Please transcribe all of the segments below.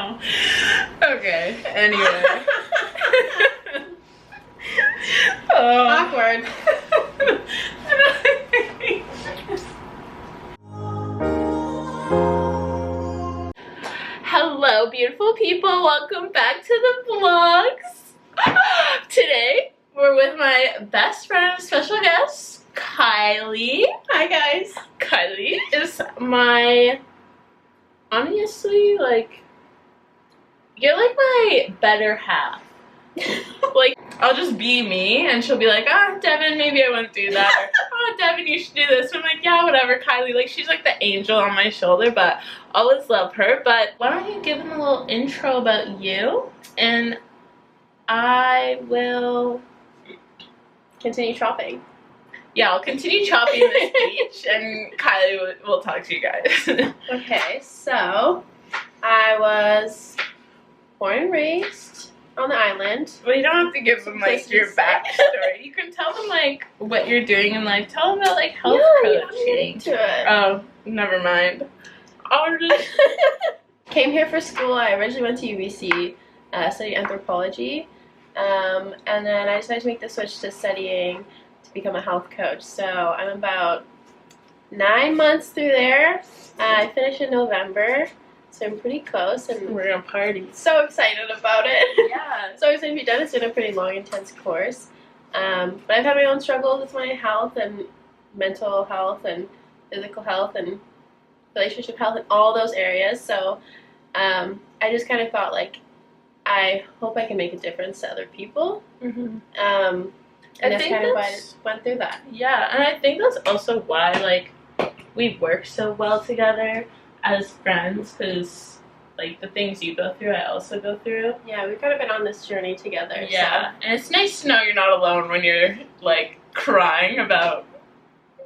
No. Okay, anyway. Awkward. Hello, beautiful people. Welcome back to the vlogs. Today, we're with my best friend and special guest, Kylee. Hi, guys. Kylee is my, honestly, like, you're like my better half. Like, I'll just be me, and she'll be like, oh, Devon, maybe I won't do that. Or, oh, Devon, you should do this. And I'm like, yeah, whatever, Kylee. Like, she's like the angel on my shoulder, but always love her. But why don't you give them a little intro about you, and I will Continue shopping. Yeah, I'll continue chopping this beach, and Kylee will talk to you guys. Okay, so I was born and raised on the island. Well, you don't have to give them, like, your backstory. You can tell them, like, what you're doing in life. Tell them about, like, health coaching. To it. Oh, never mind. I'll just... Came here for school. I originally went to UBC, studied anthropology, and then I decided to make the switch to studying to become a health coach. So I'm about 9 months through there. I finished in November, so I'm pretty close, and We're gonna party. so excited about it. Yeah. So excited to be done. It's been a pretty long, intense course. But I've had my own struggles with my health and mental health and physical health and relationship health and all those areas. So I just kind of thought, like, I hope I can make a difference to other people. Mm-hmm. And that's think kind of why I that's- went through that. Yeah, and I think that's also why, like, we work so well together as friends, because, like, the things you go through, I also go through. Yeah, we've kind of been on this journey together. Yeah, and it's nice to know you're not alone when you're, like, crying about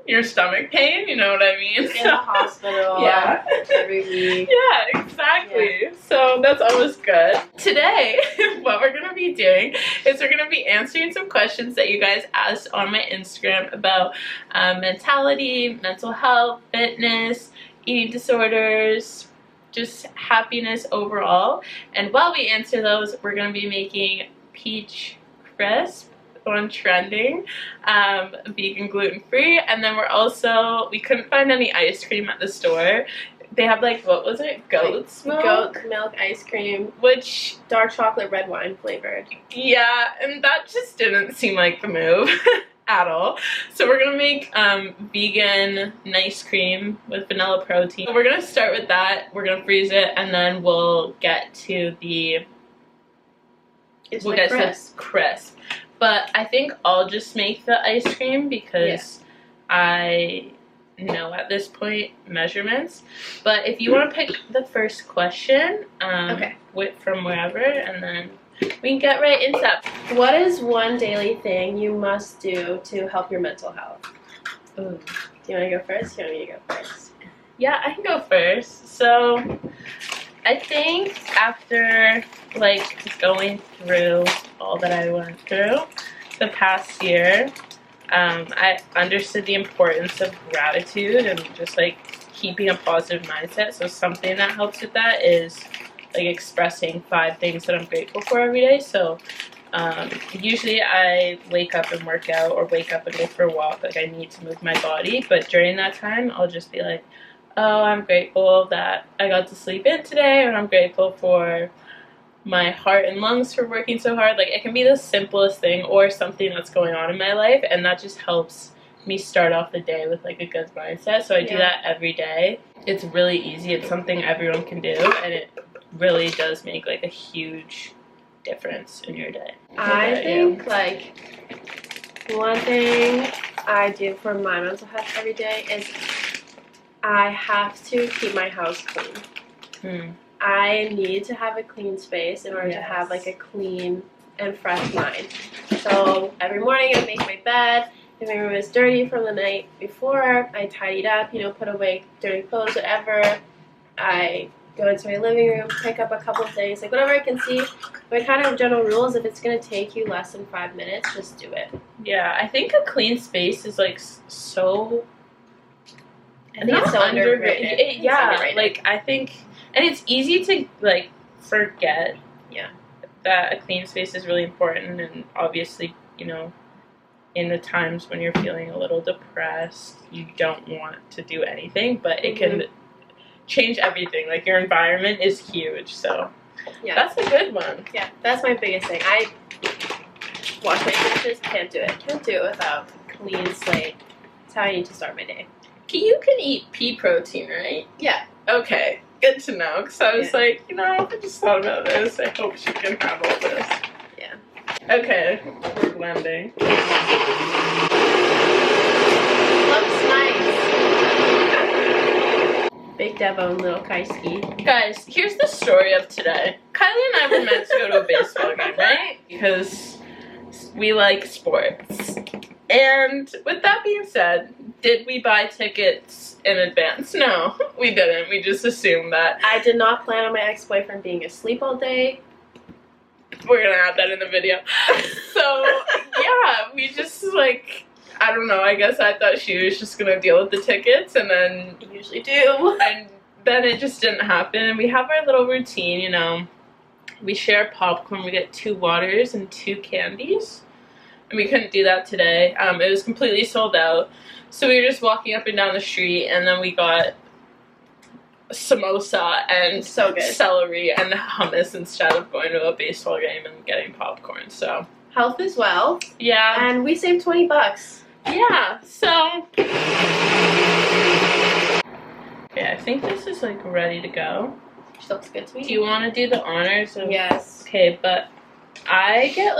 your stomach pain, you know what I mean? So, in the hospital Yeah. every week. Yeah, exactly. So that's always good. Today, what we're going to be doing is we're going to be answering some questions that you guys asked on my Instagram about mentality, mental health, fitness, eating disorders, just happiness overall. And while we answer those, we're going to be making peach crisp on trending, vegan, gluten-free, and then we couldn't find any ice cream at the store. They have, like, what was it, goat's milk? Goat milk ice cream, Which, dark chocolate red wine flavored. yeah, and that just didn't seem like the move at all. So we're gonna make vegan nice cream with vanilla protein. We're gonna start with that, we're gonna freeze it, and then we'll get to the crisp. But I think I'll just make the ice cream because I know at this point measurements. But if you want to pick the first question, from wherever, and then we can get right into that. What is one daily thing you must do to help your mental health? Ooh. Do you want to go first? You want me to go first? Yeah, I can go first. So I think after, like, going through all that I went through the past year, I understood the importance of gratitude and just, like, keeping a positive mindset. So something that helps with that is, like, expressing 5 things that I'm grateful for every day. So usually I wake up and work out or wake up and go for a walk. Like, I need to move my body. But during that time, I'll just be like, oh, I'm grateful that I got to sleep in today, or I'm grateful for my heart and lungs for working so hard. Like, it can be the simplest thing or something that's going on in my life, and that just helps me start off the day with, like, a good mindset. So I do that every day. It's really easy. It's something everyone can do, and it really does make, like, a huge difference in your day. I think, like, one thing I do for my mental health every day is I have to keep my house clean. I need to have a clean space in order to have, like, a clean and fresh mind. So every morning I make my bed. If my room is dirty from the night before, I tidy it up, you know, put away dirty clothes, whatever. I go into my living room, pick up a couple of things, like, whatever I can see. My kind of general rule is if it's going to take you less than 5 minutes, just do it. Yeah, I think a clean space is, like, so... I think it's so underrated. Like, I think... And it's easy to, like, forget Yeah. that a clean space is really important, and obviously, in the times when you're feeling a little depressed, you don't want to do anything, but it can change everything. Like, your environment is huge, so that's a good one. Yeah, that's my biggest thing. I wash my dishes, can't do it. Can't do it without clean slate. That's how I need to start my day. You can eat pea protein, right? Yeah. Okay, good to know, because I was like, I just thought about this. I hope she can have all this. Yeah. Okay, we're blending. Looks nice. Big Devon, little Kylee. Guys, here's the story of today. Kylie and I were meant to go to a baseball game, right? Because we like sports. And with that being said, did we buy tickets in advance? No, we didn't. We just assumed that. I did not plan on my ex-boyfriend being asleep all day. We're gonna add that in the video. So, yeah, we just, I don't know, I guess I thought she was just gonna deal with the tickets, and then... You usually do. And then it just didn't happen, and we have our little routine, We share popcorn, we get 2 waters and 2 candies. And we couldn't do that today. It was completely sold out. So we were just walking up and down the street, and then we got samosa and so good. Celery and hummus instead of going to a baseball game and getting popcorn. So health is wealth. Yeah. And we saved $20. Yeah. So okay, I think this is ready to go. She looks good to me. Do you want to do the honors of... Yes. Okay, but I get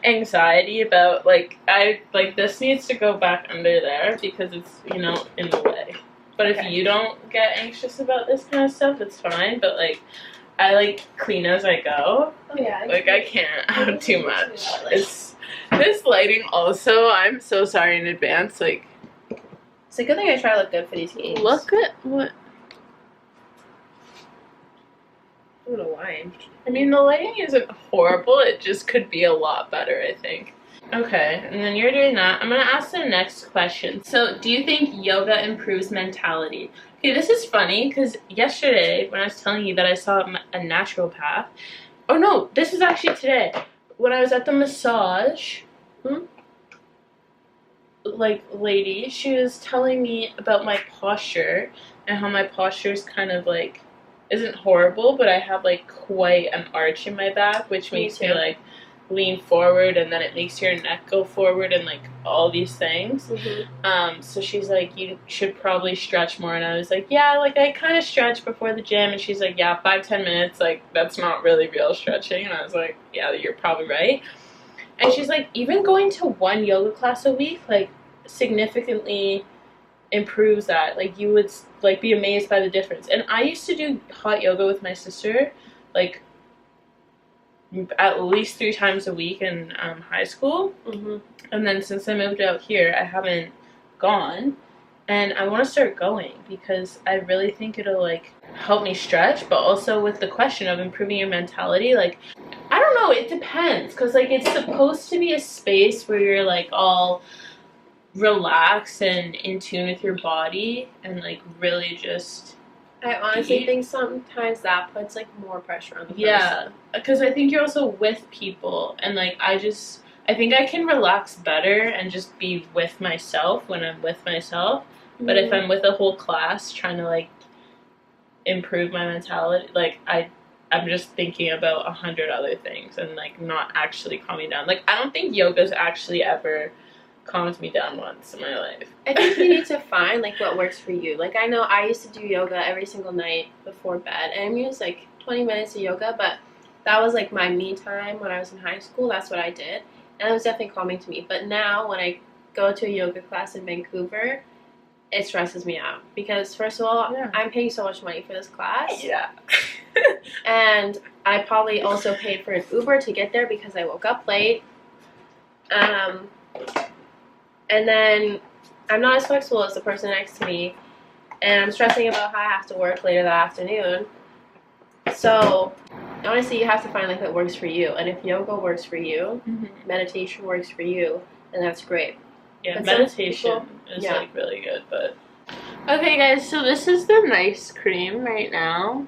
anxiety about this needs to go back under there because it's in the way. But if you don't get anxious about this kind of stuff, it's fine. But I clean as I go. Oh yeah. I can't have too much. This lighting also, I'm so sorry in advance. It's a good thing I try to look good for these games. Look at what. I don't know why. I mean, the lighting isn't horrible. It just could be a lot better, I think. Okay, and then you're doing that. I'm going to ask the next question. So, do you think yoga improves mentality? Okay, this is funny because yesterday when I was telling you that I saw a naturopath. Oh no, this is actually today. When I was at the massage, lady, she was telling me about my posture and how my posture is kind of isn't horrible, but I have quite an arch in my back, which makes me lean forward, and then it makes your neck go forward, and all these things. So she's like, you should probably stretch more, and I was like, yeah, I kind of stretch before the gym, and she's like, yeah, 5-10 minutes, that's not really real stretching, and I was like, yeah, you're probably right. And she's like, even going to 1 yoga class a week significantly improves that. You would be amazed by the difference. And I used to do hot yoga with my sister at least 3 times a week in high school. And then since I moved out here, I haven't gone, and I want to start going because I really think it'll help me stretch, but also with the question of improving your mentality, I don't know, it depends, because it's supposed to be a space where you're all relax and in tune with your body and really just... I honestly think sometimes that puts more pressure on the person. Yeah, because I think you're also with people, and I think I can relax better and just be with myself when I'm with myself. But if I'm with a whole class trying to improve my mentality, I'm just thinking about 100 other things and not actually calming down. I don't think yoga's actually ever calmed me down once in my life. I think you need to find what works for you. I know I used to do yoga every single night before bed, and I mean, it was 20 minutes of yoga, but that was my me time when I was in high school. That's what I did, and it was definitely calming to me. But now when I go to a yoga class in Vancouver, it stresses me out because first of all, I'm paying so much money for this class. Yeah. And I probably also paid for an Uber to get there because I woke up late. And then I'm not as flexible as the person next to me, and I'm stressing about how I have to work later that afternoon. So honestly, you have to find what works for you. And if yoga works for you, meditation works for you, then that's great. Yeah, but meditation is really good. But okay, guys, so this is the nice cream right now.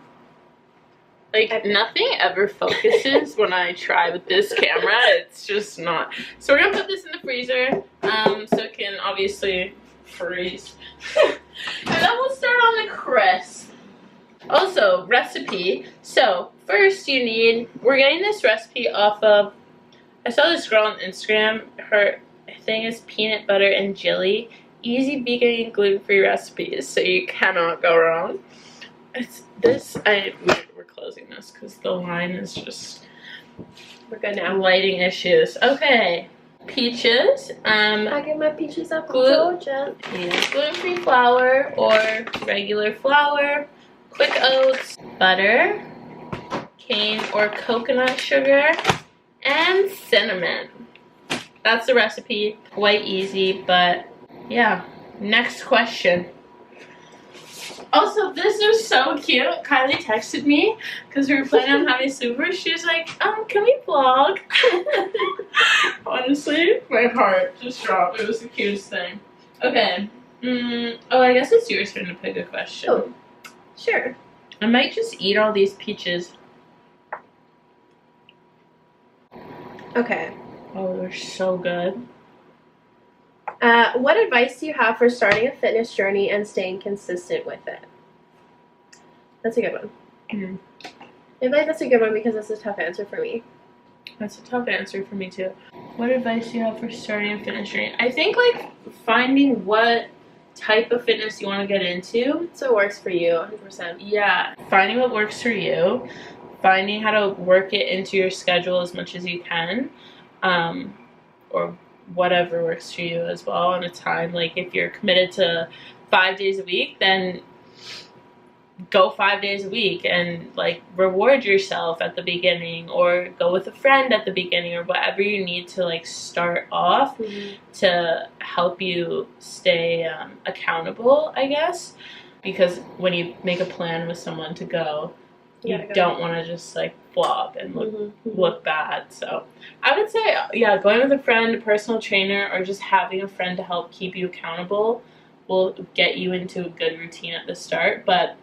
Like, nothing ever focuses when I try with this camera. It's just not. So we're gonna put this in the freezer, so it can obviously freeze. And then we'll start on the crisp. Also, recipe. So first you need, we're getting this recipe off of, I saw this girl on Instagram. Her thing is peanut butter and jelly. Easy vegan and gluten-free recipes, so you cannot go wrong. It's this, we're closing this because the line is just, we're good now. Lighting issues. Okay, peaches. I get my peaches up from Georgia. Gluten-free flour or regular flour, quick oats, butter, cane or coconut sugar, and cinnamon. That's the recipe. Quite easy, but yeah. Next question. Also, this is so cute. Kylie texted me because we were planning on having super. She was like, can we vlog? Honestly, my heart just dropped. It was the cutest thing. Okay. Oh, I guess it's your turn to pick a question. Oh, sure. I might just eat all these peaches. Okay. Oh, they're so good. What advice do you have for starting a fitness journey and staying consistent with it? That's a good one. Mm. I feel like that's a good one because that's a tough answer for me. That's a tough answer for me too. What advice do you have for starting a fitness journey? I think like finding what type of fitness you want to get into. So it works for you, 100%. Yeah, finding what works for you, finding how to work it into your schedule as much as you can, or whatever works for you as well on a time. Like if you're committed to 5 days a week, then go 5 days a week and like reward yourself at the beginning, or go with a friend at the beginning, or whatever you need to like start off to help you stay accountable, I guess. Because when you make a plan with someone to go, you don't want to just like flop and look bad. So I would say, yeah, going with a friend, a personal trainer, or just having a friend to help keep you accountable will get you into a good routine at the start. But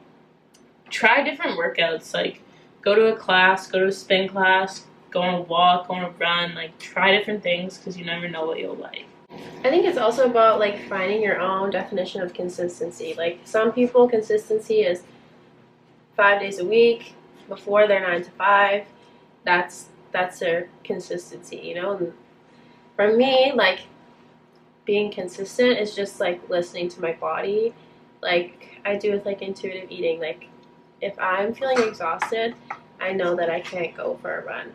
try different workouts, like go to a class, go to a spin class, go on a walk, go on a run, like try different things because you never know what you'll like. I think it's also about like finding your own definition of consistency. Like some people, consistency is 5 days a week before their 9 to 5. That's their consistency, you know. And for me, like being consistent is just like listening to my body. Like I do with like intuitive eating. Like if I'm feeling exhausted, I know that I can't go for a run.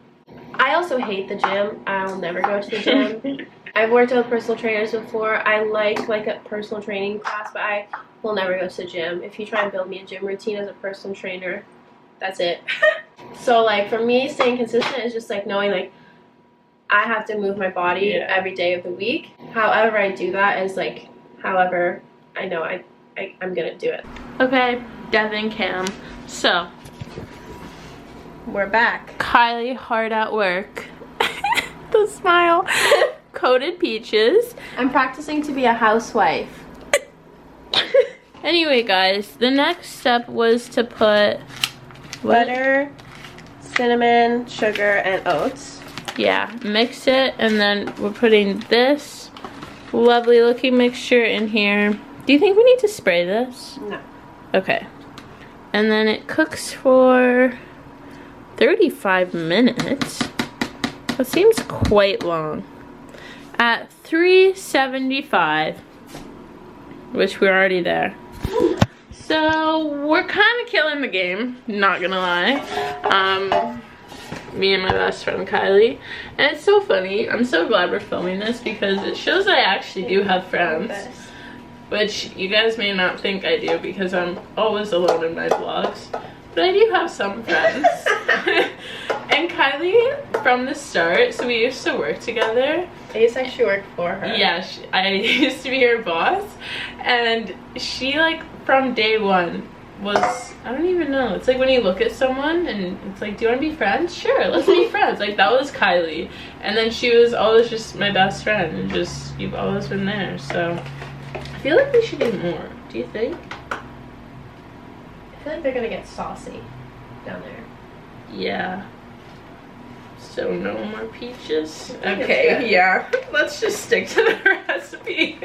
I also hate the gym. I'll never go to the gym. I've worked with personal trainers before. I like a personal training class, but I will never go to the gym. If you try and build me a gym routine as a personal trainer, that's it. So like for me, staying consistent is just like knowing like I have to move my body every day of the week. However I do that is like however I know I'm gonna do it. Okay, Devon, Cam. So we're back. Kylie hard at work. The smile. Coated peaches. I'm practicing to be a housewife. Anyway, guys, the next step was to put butter, cinnamon, sugar, and oats. Yeah, mix it, and then we're putting this lovely looking mixture in here. Do you think we need to spray this? No. Okay. And then it cooks for 35 minutes. That seems quite long. At 375, which we're already there. So we're kind of killing the game, not gonna lie. Me and my best friend Kylie, and it's so funny. I'm so glad we're filming this because it shows that I actually do have friends, which you guys may not think I do because I'm always alone in my vlogs, but I do have some friends. And Kylie, from the start, so we used to work together. I used to actually work for her. Yeah, I used to be her boss, and she like from day one was, I don't even know, it's like when you look at someone and it's like, do you want to be friends? Sure, let's be friends. Like that was Kylie, and then she was always just my best friend, and just you've always been there. So I feel like we should do more. Do you think? I feel like they're gonna get saucy down there. Yeah. So no more peaches? Okay, yeah. Let's just stick to the recipe.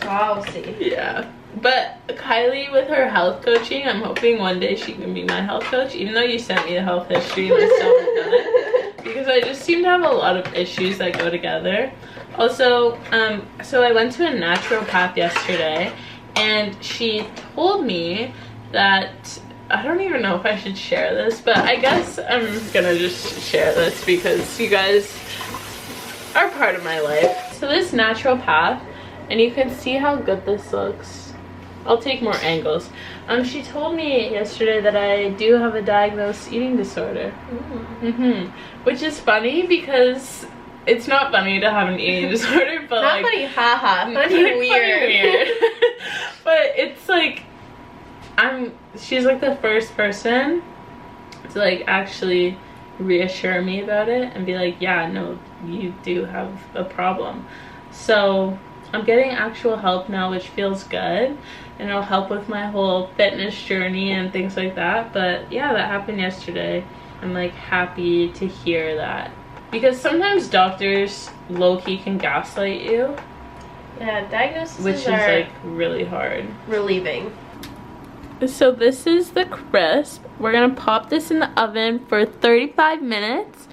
Saucy. Yeah. But Kylie, with her health coaching, I'm hoping one day she can be my health coach, even though you sent me the health history and I still haven't done it. Because I just seem to have a lot of issues that go together. Also, so I went to a naturopath yesterday, and she told me that, I don't even know if I should share this, but I guess I'm gonna just share this because you guys are part of my life. So this naturopath, and you can see how good this looks. I'll take more angles. She told me yesterday that I do have a diagnosed eating disorder. Which is funny because it's not funny to have an eating disorder, but not like, funny, haha, funny, weird. But it's like, she's like the first person to like actually reassure me about it and be like, yeah, no, you do have a problem. So I'm getting actual help now, which feels good, and it'll help with my whole fitness journey and things like that. But yeah, that happened yesterday. I'm like happy to hear that, because sometimes doctors low-key can gaslight you. Yeah, diagnoses which is like really hard. Relieving. So this is the crisp. We're gonna pop this in the oven for 35 minutes.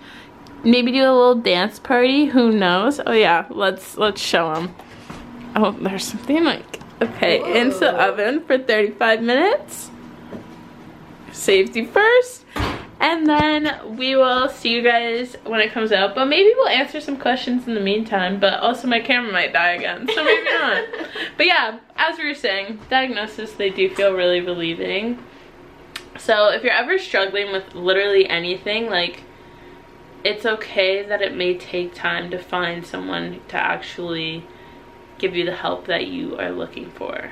Maybe do a little dance party, who knows? Oh yeah, let's show them. Oh, there's something like, okay, whoa. Into the oven for 35 minutes. Safety first. And then we will see you guys when it comes out. But maybe we'll answer some questions in the meantime. But also my camera might die again, so maybe not. But yeah, as we were saying, diagnosis, they do feel really relieving. So if you're ever struggling with literally anything, like, it's okay that it may take time to find someone to actually give you the help that you are looking for.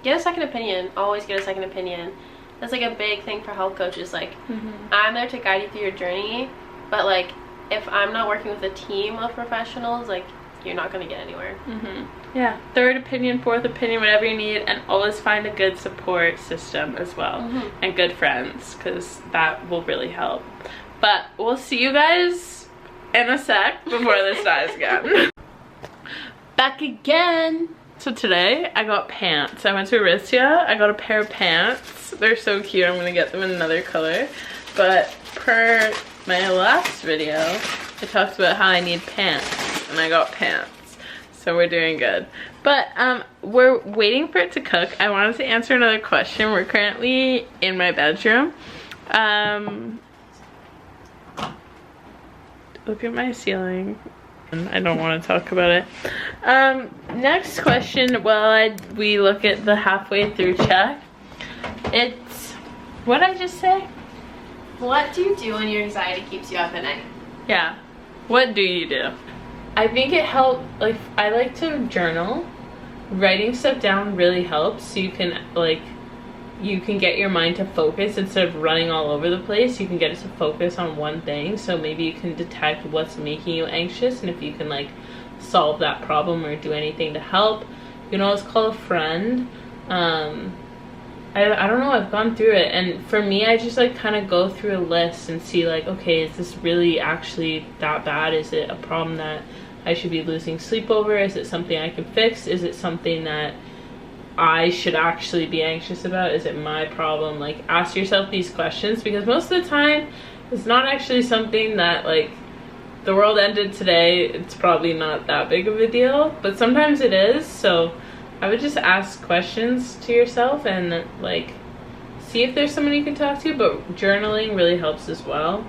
Get a second opinion. Always get a second opinion. That's like a big thing for health coaches. Like, I'm there to guide you through your journey, but like, if I'm not working with a team of professionals, like, you're not gonna get anywhere. Yeah, third opinion, fourth opinion, whatever you need, and always find a good support system as well, and good friends, because that will really help. But we'll see you guys in a sec before this dies again. Back again. So today I got pants. I went to Aritzia. I got a pair of pants. They're so cute. I'm gonna get them in another color. But per my last video, I talked about how I need pants, and I got pants. So we're doing good. But we're waiting for it to cook. I wanted to answer another question. We're currently in my bedroom. Look at my ceiling. I don't want to talk about it. Next question, while we look at the halfway through check. It's, what did I just say? What do you do when your anxiety keeps you up at night? Yeah, what do you do? I think it helped, like, I like to journal. Writing stuff down really helps, so you can, like, you can get your mind to focus instead of running all over the place. You can get it to focus on one thing, so maybe you can detect what's making you anxious, and if you can like solve that problem or do anything to help, you know, it's called a friend. I don't know, I've gone through it, and for me, I just like kind of go through a list and see like, okay, is this really actually that bad? Is it a problem that I should be losing sleep over? Is it something I can fix? Is it something that I should actually be anxious about? Is it my problem? Like, ask yourself these questions, because most of the time it's not actually something that, like, the world ended today, it's probably not that big of a deal, but sometimes it is. So I would just ask questions to yourself and like see if there's someone you can talk to, but journaling really helps as well.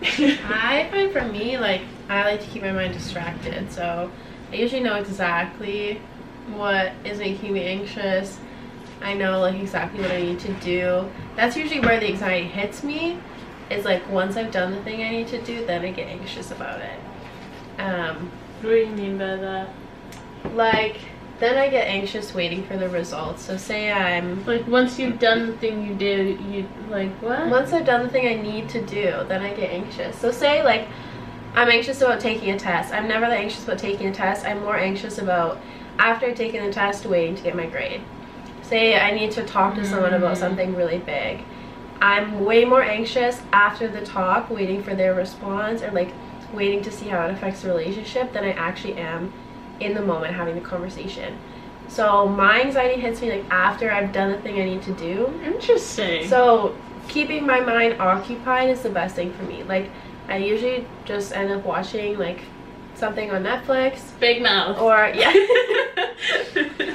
I find for me, like, I like to keep my mind distracted, so I usually know exactly what is making me anxious. I know like exactly what I need to do. That's usually where the anxiety hits me, is like once I've done the thing I need to do, then I get anxious about it. What do you mean by that? Like, then I get anxious waiting for the results. So say I'm like, once you've done the thing you do, you like, what? Once I've done the thing I need to do, then I get anxious. So say like I'm anxious about taking a test. I'm never that anxious about taking a test. I'm more anxious about after taking the test waiting to get my grade. say I need to talk to someone about something really big, I'm way more anxious after the talk, waiting for their response, or like waiting to see how it affects the relationship, than I actually am in the moment having the conversation. So my anxiety hits me like after I've done the thing I need to do. Interesting. So keeping my mind occupied is the best thing for me. Like I usually just end up watching like something on Netflix. Big mouth. Or yeah.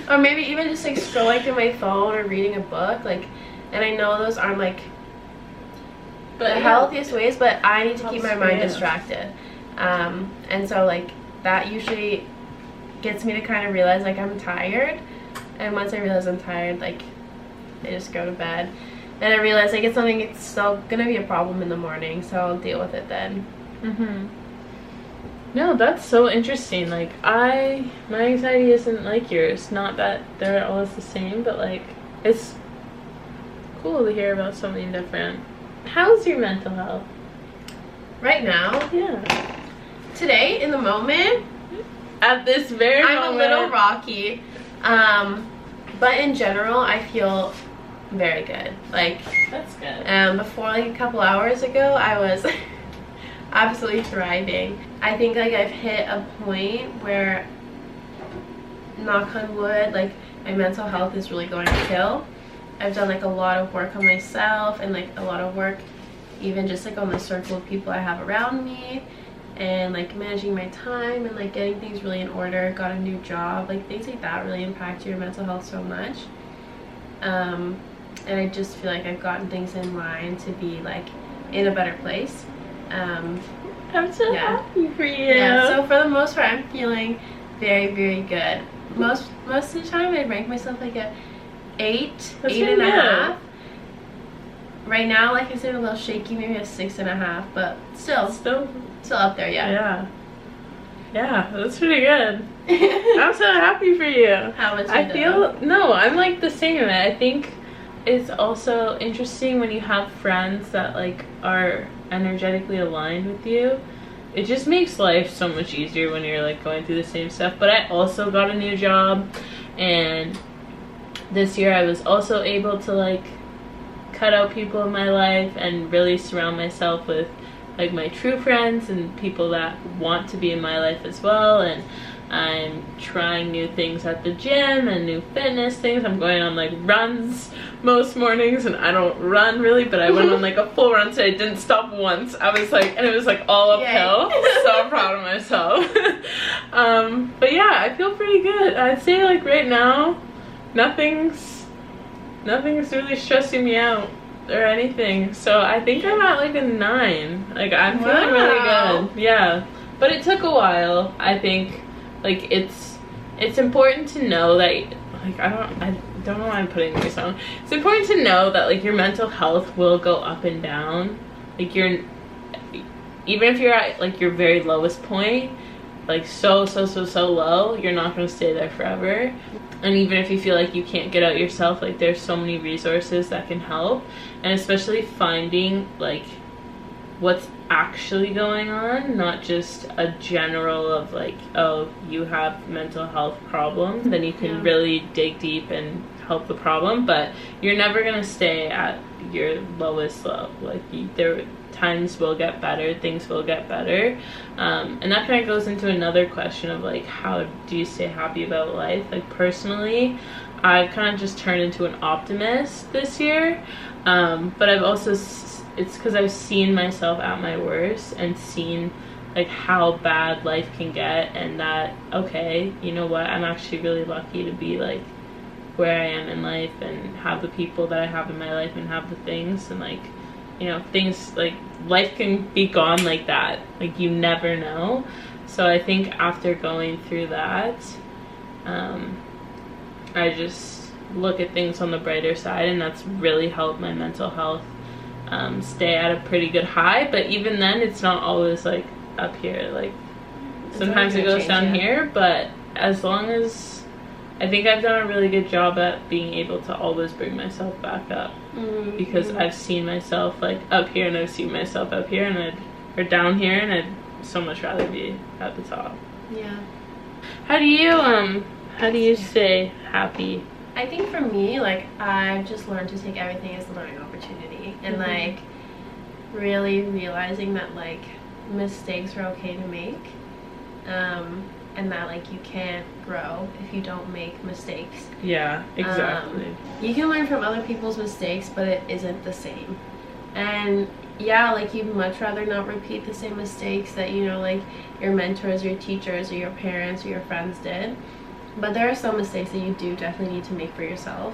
Or maybe even just like scrolling through my phone or reading a book. Like, and I know those aren't like the healthiest ways, but I need to keep my mind distracted. And so like that usually gets me to kind of realize like I'm tired, and once I realize I'm tired, like I just go to bed, and I realize like it's still gonna be a problem in the morning, so I'll deal with it then. No, that's so interesting. Like my anxiety isn't like yours. Not that they're always the same, but like it's cool to hear about something different. How's your mental health Right now? Yeah. Today, in the moment, at this very moment, I'm a little rocky. But in general, I feel very good. Like, that's good. Before like a couple hours ago, I was absolutely thriving. I think like I've hit a point where, knock on wood, like my mental health is really going to kill. I've done like a lot of work on myself, and like a lot of work even just like on the circle of people I have around me, and like managing my time and like getting things really in order. Got a new job, like things like that really impact your mental health so much. And I just feel like I've gotten things in line to be like in a better place. I'm so happy for you. Yeah, so for the most part, I'm feeling very, very good. Most of the time, I rank myself like a 8.5. Right now, like I said, a little shaky, maybe a 6.5, but still up there. Yeah, that's pretty good. I'm so happy for you. How much I'm like the same. I think it's also interesting when you have friends that like are energetically aligned with you. It just makes life so much easier when you're like going through the same stuff. But I also got a new job, and this year I was also able to like cut out people in my life and really surround myself with like my true friends and people that want to be in my life as well. And I'm trying new things at the gym and new fitness things. I'm going on like runs most mornings, and I don't run really, but I went on like a full run today. I didn't stop once. I was like, and it was like all uphill. So proud of myself. But yeah, I feel pretty good. I'd say like right now, nothing's really stressing me out or anything. So I think I'm at like a 9. Like I'm feeling really good. Yeah, but it took a while. I think like it's important to know that like I don't know why I'm putting this on. It's important to know that like your mental health will go up and down. Like even if you're at like your very lowest point, like so low, you're not going to stay there forever. And even if you feel like you can't get out yourself, like there's so many resources that can help. And especially finding like what's actually going on, not just a general of like, oh, you have mental health problems, then you can really dig deep and help the problem. But you're never going to stay at your lowest low. Like times will get better, things will get better. And that kind of goes into another question of like, how do you stay happy about life? Like personally, I've kind of just turned into an optimist this year, but I've also it's because I've seen myself at my worst and seen like how bad life can get, and that okay, you know what, I'm actually really lucky to be like where I am in life and have the people that I have in my life and have the things, and like, you know, things like life can be gone like that, like you never know. So I think after going through that, I just look at things on the brighter side, and that's really helped my mental health stay at a pretty good high. But even then, it's not always like up here, like sometimes it goes down here, but as long as I think I've done a really good job at being able to always bring myself back up, because I've seen myself like up here and I've seen myself up here or down here, and I'd so much rather be at the top. Yeah. How do you stay happy? I think for me, like, I've just learned to take everything as a learning opportunity, and like really realizing that like mistakes are okay to make, and that like you can't grow if you don't make mistakes. Yeah, exactly. You can learn from other people's mistakes, but it isn't the same. And yeah, like you'd much rather not repeat the same mistakes that, you know, like your mentors, your teachers, or your parents, or your friends did. But there are some mistakes that you do definitely need to make for yourself.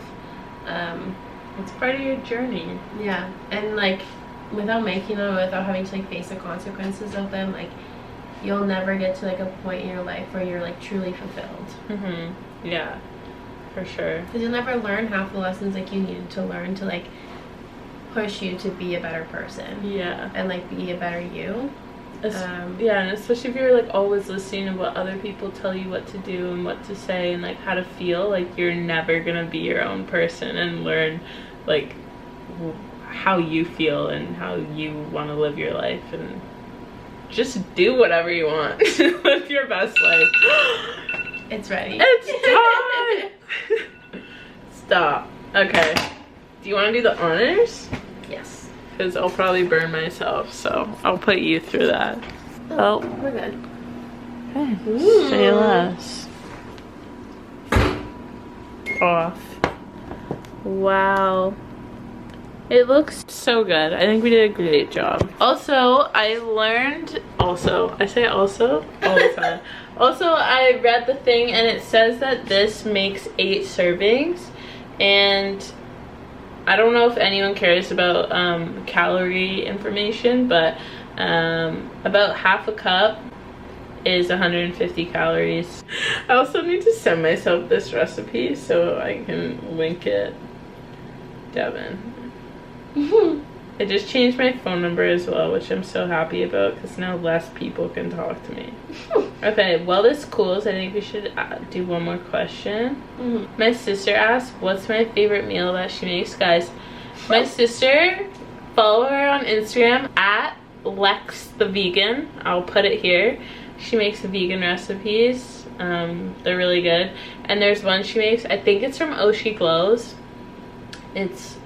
It's part of your journey. Yeah, and like without making them, without having to like face the consequences of them, like you'll never get to like a point in your life where you're like truly fulfilled. Yeah, for sure. Because you'll never learn half the lessons like you needed to learn to like push you to be a better person. Yeah. And like be a better you. Yeah, and especially if you're like always listening to what other people tell you what to do and what to say and like how to feel, like you're never gonna be your own person and learn like how you feel and how you want to live your life, and just do whatever you want. Live your best life. It's ready. It's time. Stop. Okay, do you want to do the honors? Yes. Because I'll probably burn myself, so I'll put you through that. Oh, we're good. Okay. Say less. Off. Wow. It looks so good. I think we did a great job. Also, I learned, I say also all the time. Also, I read the thing and it says that this makes 8 servings, and I don't know if anyone cares about calorie information, but about half a cup is 150 calories. I also need to send myself this recipe so I can link it. Devon. I just changed my phone number as well, which I'm so happy about because now less people can talk to me. Okay, while this cools, I think we should do one more question. My sister asked, what's my favorite meal that she makes? Guys, my sister, follow her on Instagram at Lex the Vegan. I'll put it here. She makes vegan recipes. They're really good. And there's one she makes, I think it's from Oshi Glows. It's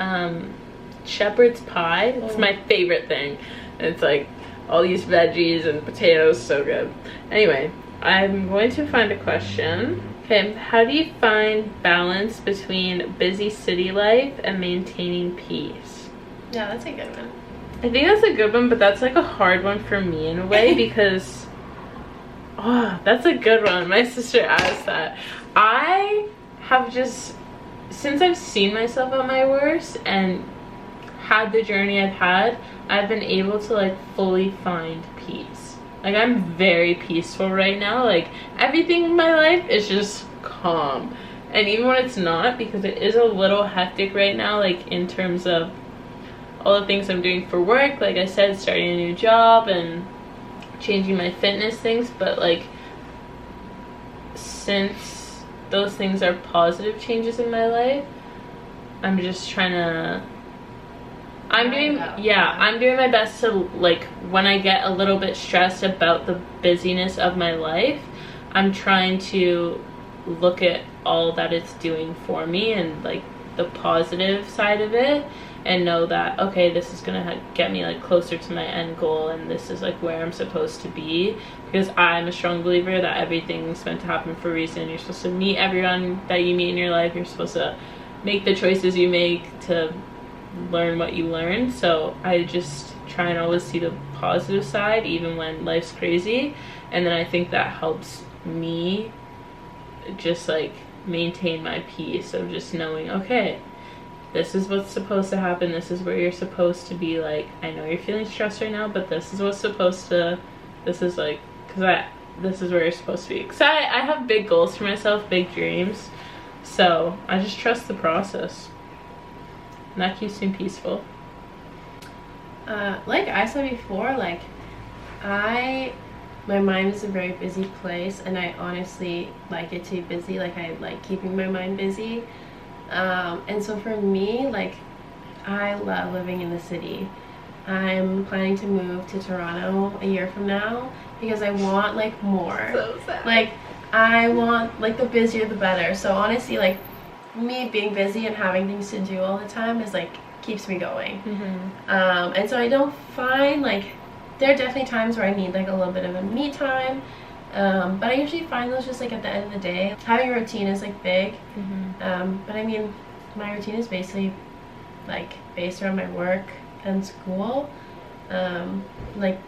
shepherd's pie. It's my favorite thing. It's like all these veggies and potatoes, so good. Anyway, I'm going to find a question. Okay, how do you find balance between busy city life and maintaining peace? Yeah, that's a good one. I think that's a good one, but that's like a hard one for me in a way because, oh, that's a good one. My sister asked that. I have just, since I've seen myself at my worst and had the journey I've had, I've been able to like fully find peace. Like I'm very peaceful right now. Like everything in my life is just calm. And even when it's not, because it is a little hectic right now, like in terms of all the things I'm doing for work, like I said, starting a new job and changing my fitness things, but like since those things are positive changes in my life, I'm just trying to I'm doing my best to, like, when I get a little bit stressed about the busyness of my life, I'm trying to look at all that it's doing for me and like the positive side of it, and know that, okay, this is gonna get me like closer to my end goal, and this is like where I'm supposed to be, because I'm a strong believer that everything's meant to happen for a reason. You're supposed to meet everyone that you meet in your life. You're supposed to make the choices you make to learn what you learn. So I just try and always see the positive side even when life's crazy, and then I think that helps me just like maintain my peace of just knowing, okay, this is what's supposed to happen, this is where you're supposed to be. Like, I know you're feeling stressed right now, but this is what's supposed to, this is like, this is where you're supposed to be. Because I have big goals for myself, big dreams, so I just trust the process. And that keeps me peaceful. Like I said before, like my mind is a very busy place, and I honestly like it to be busy. Like I like keeping my mind busy. And so for me, like I love living in the city. I'm planning to move to Toronto a year from now because I want like more. So sad. Like I want, like, the busier the better. So honestly, like me being busy and having things to do all the time is like keeps me going. And so I don't find like, there are definitely times where I need like a little bit of a me time, but I usually find those just like at the end of the day. Having a routine is like big, but I mean, my routine is basically like based around my work and school. Like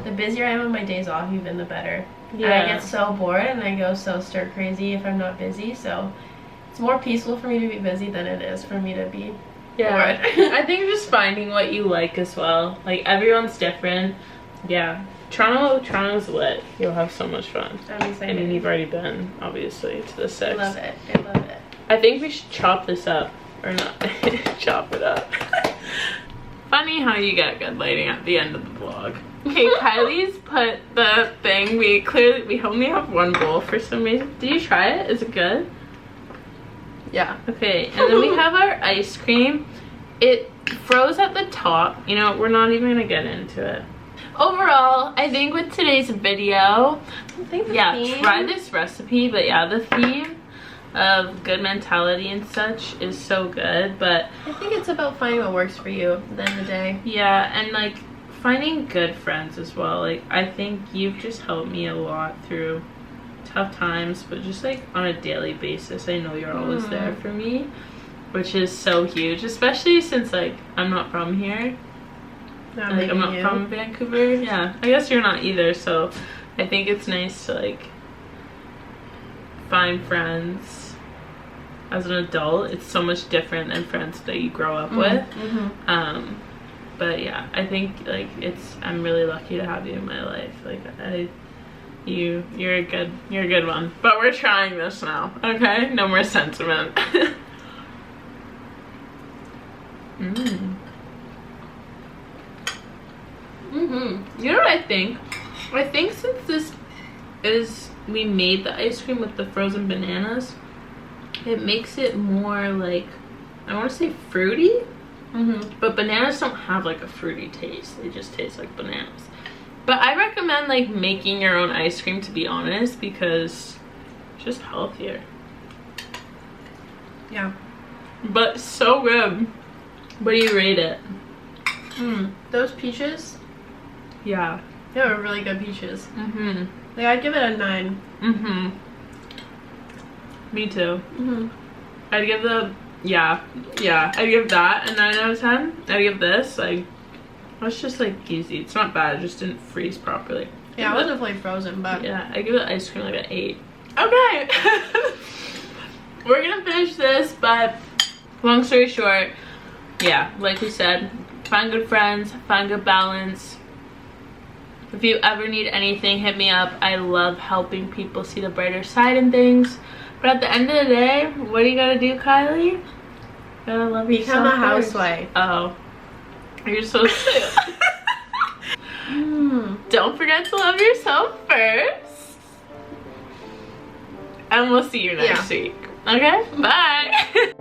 the busier I am on my days off, even the better. I get so bored and I go so stir crazy if I'm not busy, so it's more peaceful for me to be busy than it is for me to be bored. I think just finding what you like as well. Like everyone's different. Yeah. Toronto's lit. You'll have so much fun. I'm excited. I mean, you've already been, obviously, to the 6th. I love it. I love it. I think we should chop this up. Or not. Chop it up. Funny how you get good lighting at the end of the vlog. Okay, Kylie's put the thing. We only have one bowl for some reason. Did you try it? Is it good? Yeah. Okay, and then we have our ice cream. It froze at the top. You know, we're not even gonna get into it. Overall, I think with today's video, try this recipe. But yeah, the theme of good mentality and such is so good. But I think it's about finding what works for you at the end of the day. Yeah, and like finding good friends as well. Like I think you've just helped me a lot through tough times, but just like on a daily basis, I know you're always there for me, which is so huge, especially since like I'm not from here. Like I'm not from Vancouver. Yeah, I guess you're not either, so I think it's nice to like find friends as an adult. It's so much different than friends that you grow up with. But yeah, I think like I'm really lucky to have you in my life. Like you're a good one. But we're trying this now, okay? No more sentiment. You know what I think? I think since this is, we made the ice cream with the frozen bananas, it makes it more like, I want to say fruity, but bananas don't have like a fruity taste. They just taste like bananas. But I recommend like making your own ice cream, to be honest, because it's just healthier. Yeah. But so good. What do you rate it? Those peaches? Yeah. They were really good peaches. Like I'd give it a 9. Me too. I'd give I'd give that a 9 out of 10. I'd give this like, it's just like easy. It's not bad. It just didn't freeze properly. Yeah, it wasn't fully frozen, but yeah, I give the ice cream like an 8. Okay. We're gonna finish this, but long story short, yeah, like we said, find good friends, find good balance. If you ever need anything, hit me up. I love helping people see the brighter side in things. But at the end of the day, what do you gotta do, Kylie? You gotta love yourself. Become a housewife. Oh. You're so sweet. Don't forget to love yourself first. And we'll see you next week. Okay? Bye.